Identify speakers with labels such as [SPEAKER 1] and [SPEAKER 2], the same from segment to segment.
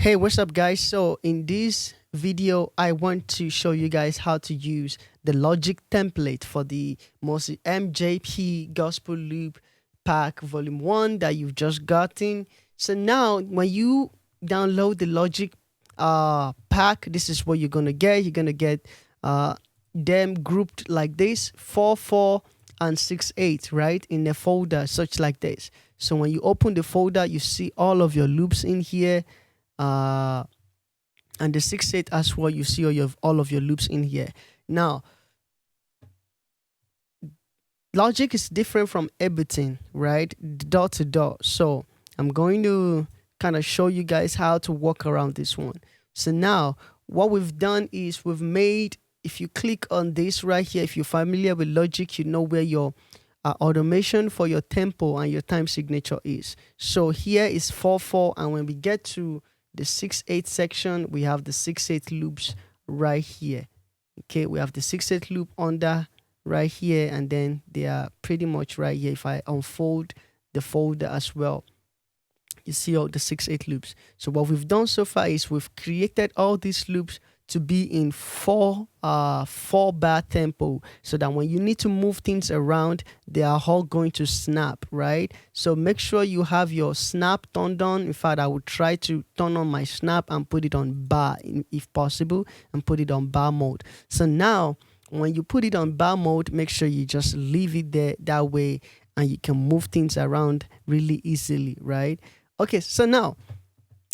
[SPEAKER 1] Hey, what's up guys? So in this video I want to show you guys how to use the Logic template for the MJP gospel loop pack volume 1 that you've just gotten. So now when you download the Logic pack, this is what you're gonna get. You're gonna get them grouped like this, 4 and 6/8, right, in a folder such like this. So when you open the folder, you see all of your loops in here. And the 6/8 as well, you see all of your loops in here. Now, Logic is different from Ableton, right? Dot to dot. So I'm going to kind of show you guys how to work around this one. So now what we've done is we've made, if you click on this right here, if you're familiar with Logic, you know where your automation for your tempo and your time signature is. So here is 4/4, and when we get to the 6/8 section, we have the 6/8 loops right here. Okay, we have the 6/8 loop under right here, and then they are pretty much right here. If I unfold the folder as well, you see all the 6/8 loops. So what we've done so far is we've created all these loops to be in 4/4 tempo, so that when you need to move things around, they are all going to snap, right? So make sure you have your snap turned on. In fact, I would try to turn on my snap and put it on bar if possible, and put it on bar mode. So now when you put it on bar mode, make sure you just leave it there, that way, and you can move things around really easily, right? Okay, so now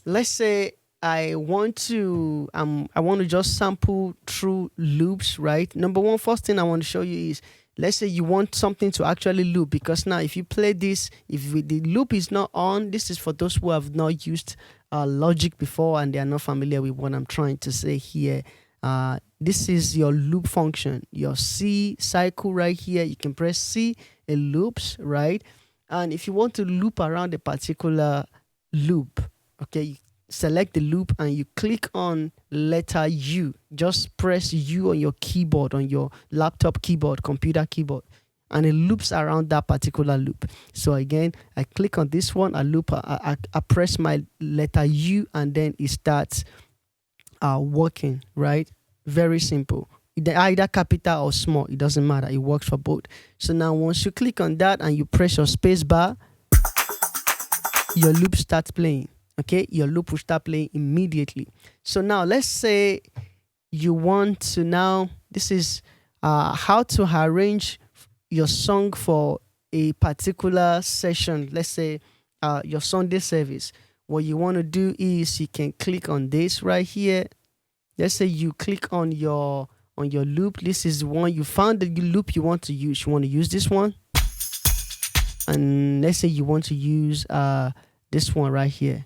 [SPEAKER 1] let's say I want to just sample through loops, right? Number one, first thing I want to show you is, let's say you want something to actually loop, because now if you play this, if the loop is not on, this is for those who have not used Logic before and they are not familiar with what I'm trying to say here. This is your loop function, your C cycle right here. You can press C, it loops, right? And if you want to loop around a particular loop, okay, you select the loop and you click on letter U. Just press U on your keyboard, on your laptop keyboard, computer keyboard, and it loops around that particular loop. So again, I click on this one, I loop, I press my letter U, and then it starts working, right? Very simple. Either capital or small, it doesn't matter, it works for both. So now once you click on that and you press your space bar, your loop starts playing. Okay, your loop will start playing immediately. So now let's say you want to, now this is how to arrange your song for a particular session. Let's say your Sunday service. What you want to do is you can click on this right here. Let's say you click on your loop. This is the one you found, the loop you want to use. You want to use this one, and let's say you want to use this one right here.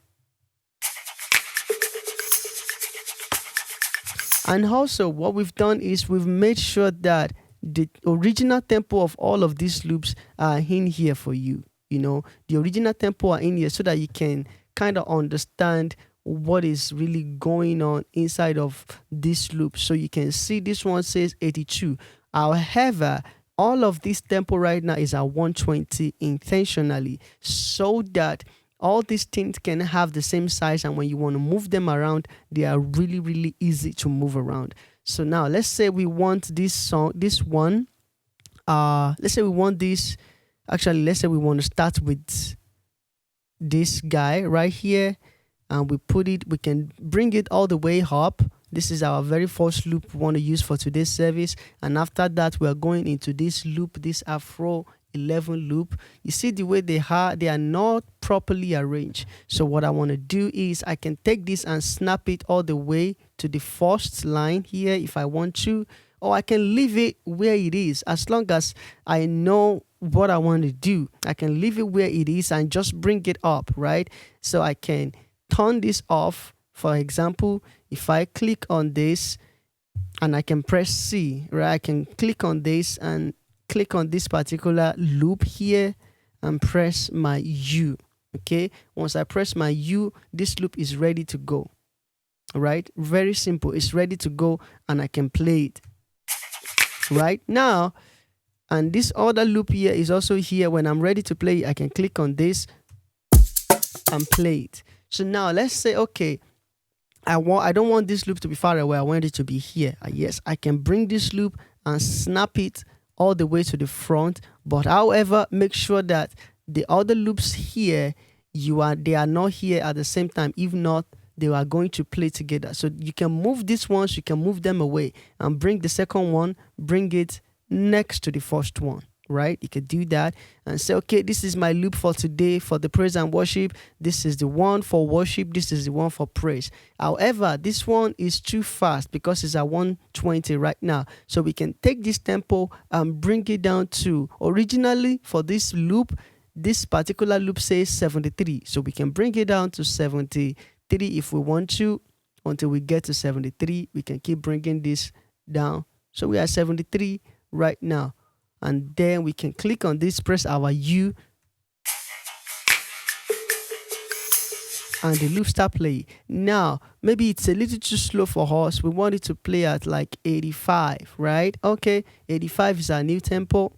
[SPEAKER 1] And also what we've done is we've made sure that the original tempo of all of these loops are in here for you. You know, the original tempo are in here so that you can kind of understand what is really going on inside of this loop. So you can see this one says 82. However, all of this tempo right now is at 120 intentionally, so that all these things can have the same size, and when you want to move them around, they are really, really easy to move around. So now let's say we want this song, this one. Let's say we want this. Actually, let's say we want to start with this guy right here, and we can bring it all the way up. This is our very first loop we want to use for today's service, and after that we are going into this loop, this Afro 11 loop. You see the way they are not properly arranged. So what I want to do is I can take this and snap it all the way to the first line here if I want to, or I can leave it where it is. As long as I know what I want to do, I can leave it where it is and just bring it up, right? So I can turn this off. For example, if I click on this and I can press C, right, I can click on this and click on this particular loop here and press my U. Okay, once I press my U, this loop is ready to go. All right, very simple. It's ready to go, and I can play it right now. And this other loop here is also here. When I'm ready to play, I can click on this and play it. So now let's say, okay, I don't want this loop to be far away. I want it to be here. Yes, I can bring this loop and snap it all the way to the front. But however, make sure that the other loops here, they are not here at the same time. If not, they are going to play together. So you can move these ones, you can move them away and bring the second one, bring it next to the first one. Right, you could do that and say, okay, this is my loop for today for the praise and worship. This is the one for worship. This is the one for praise. However, this one is too fast because it's at 120 right now. So we can take this tempo and bring it down to, originally for this loop, this particular loop says 73. So we can bring it down to 73 if we want to. Until we get to 73, we can keep bringing this down. So we are 73 right now. And then we can click on this, press our U, and the loop start playing. Now, maybe it's a little too slow for us. We want it to play at like 85, right? Okay, 85 is our new tempo.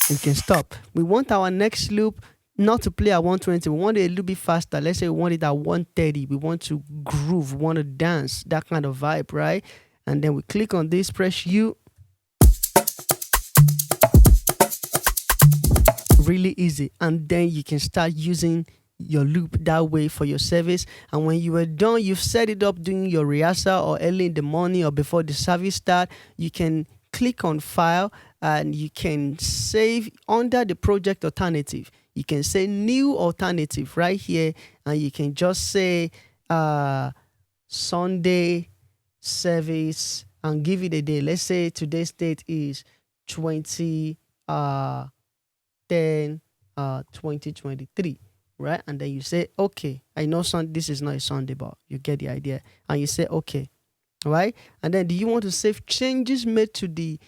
[SPEAKER 1] We can stop. We want our next loop not to play at 120. We want it a little bit faster. Let's say we want it at 130. We want to groove, we want to dance, that kind of vibe, right? And then we click on this, press U. Really easy. And then you can start using your loop that way for your service. And when you are done, you've set it up doing your rehearsal or early in the morning or before the service start, you can click on File and you can save under the project alternative. You can say new alternative right here, and you can just say Sunday service and give it a day. Let's say today's date is 20/10/2023, right? And then you say okay. I know this is not a Sunday, but you get the idea. And you say okay, right? And then do you want to save changes made to the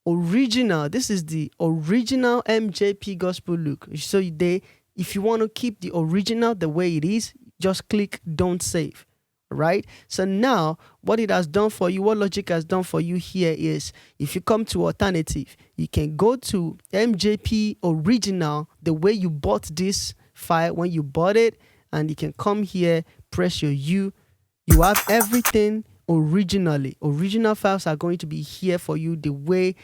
[SPEAKER 1] original? This is the original MJP gospel look. So if you want to keep the original the way it is, just click don't save. Right? So now what it has done for you, what Logic has done for you here is, if you come to alternative, you can go to MJP original the way you bought this file when you bought it, and you can come here, press your U. You have everything originally. Original files are going to be here for you the way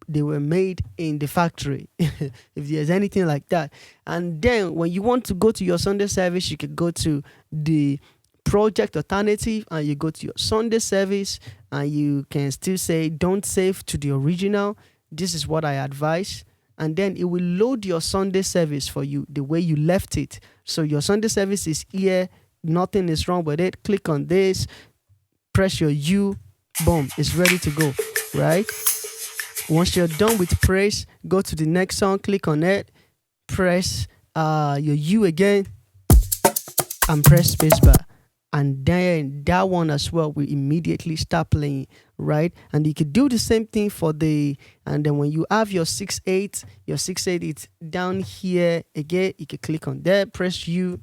[SPEAKER 1] they were made in the factory, if there's anything like that. And then when you want to go to your Sunday service, you can go to the project alternative and you go to your Sunday service, and you can still say don't save to the original. This is what I advise. And then it will load your Sunday service for you the way you left it. So your Sunday service is here, nothing is wrong with it. Click on this, press your U, boom, it's ready to go, right? Once you're done with praise, go to the next song, click on it, press your U again, and press spacebar. And then that one as well will immediately start playing, right? And you could do the same thing for and then when you have your 6/8, it's down here again. You can click on that, press U.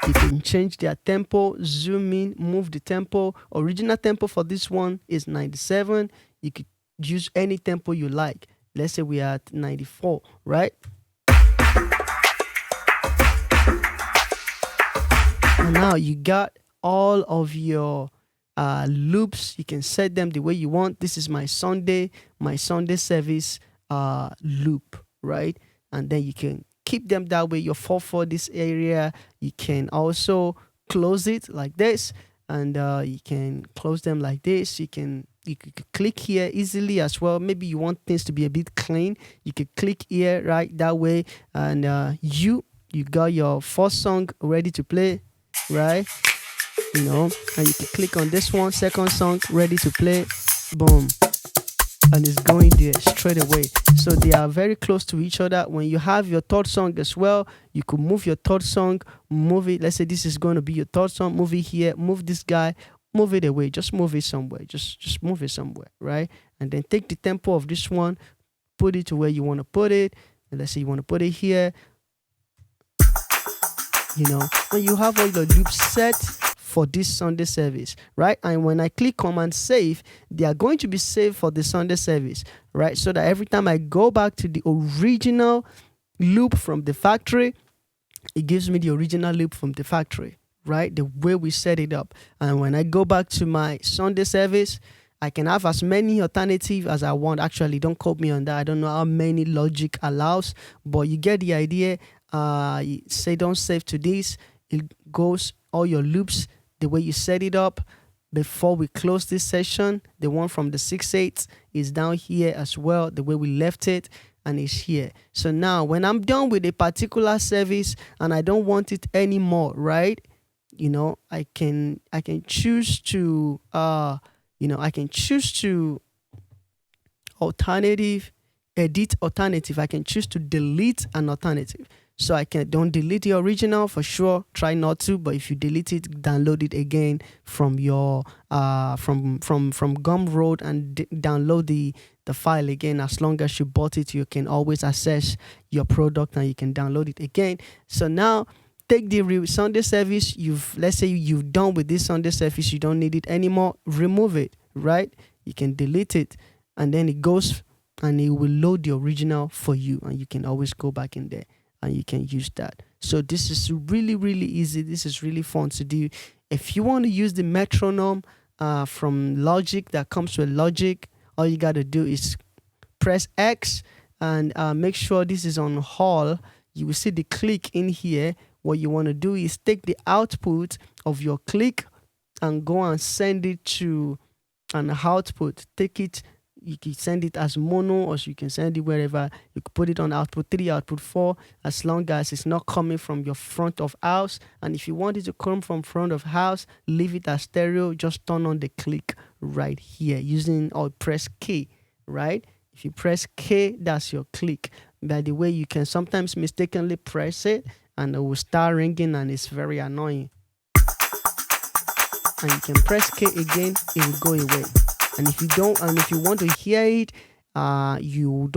[SPEAKER 1] You can change their tempo, zoom in, move the tempo. Original tempo for this one is 97. You could use any tempo you like. Let's say we are at 94, right? And now you got all of your loops. You can set them the way you want. This is my Sunday service loop, right? And then you can keep them that way. Your 4/4 this area, you can also close it like this, and you can close them like this. You could click here easily as well. Maybe you want things to be a bit clean. You could click here right that way, and you got your first song ready to play, right? And you can click on this one, second song ready to play, boom, and it's going there straight away. So they are very close to each other. When you have your third song as well, you could move your third song, move it. Let's say this is going to be your third song, move it here, move this guy, move it away, just move it somewhere, just move it somewhere, right? And then take the tempo of this one, put it to where you want to put it. And let's say you want to put it here. When you have all the loops set for this Sunday service, right? And when I click Command Save, they are going to be saved for the Sunday service, right? So that every time I go back to the original loop from the factory, it gives me the original loop from the factory, right? The way we set it up. And when I go back to my Sunday service, I can have as many alternatives as I want. Actually, don't quote me on that. I don't know how many Logic allows, but you get the idea. Say don't save to this. It goes all your loops the way you set it up. Before we close this session, the one from the 6/8 is down here as well, the way we left it, and it's here. So now when I'm done with a particular service and I don't want it anymore, right? I can choose to I can choose to edit alternative. I can choose to delete an alternative. So don't delete the original for sure. Try not to, but if you delete it, download it again from your from Gumroad and download the file again. As long as you bought it, you can always access your product and you can download it again. So now take the Sunday service. Let's say you've done with this Sunday service, you don't need it anymore. Remove it, right? You can delete it, and then it goes and it will load the original for you, and you can always go back in there and you can use that. So this is really, really easy. This is really fun to do. If you want to use the metronome from Logic that comes with Logic, all you got to do is press X and make sure this is on Hall. You will see the click in here. What you want to do is take the output of your click and go and send it to an output. Take it, you can send it as mono, or you can send it wherever. You can put it on output 3, output 4, as long as it's not coming from your front of house. And if you want it to come from front of house, leave it as stereo. Just turn on the click right here using, or press K, right? If you press K, that's your click. By the way, you can sometimes mistakenly press it and it will start ringing and it's very annoying. And you can press K again, it will go away. And if you want to hear it, you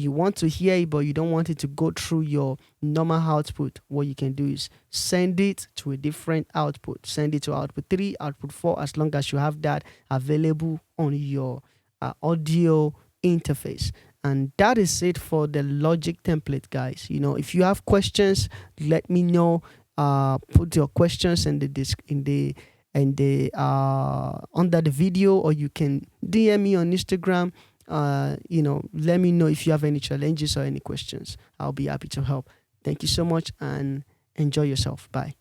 [SPEAKER 1] want to hear it, but you don't want it to go through your normal output, what you can do is send it to a different output. Send it to output 3, output 4, as long as you have that available on your audio interface. And that is it for the Logic template, guys. If you have questions, let me know. Put your questions under the video, or you can DM me on Instagram. Let me know if you have any challenges or any questions. I'll be happy to help. Thank you so much and enjoy yourself. Bye.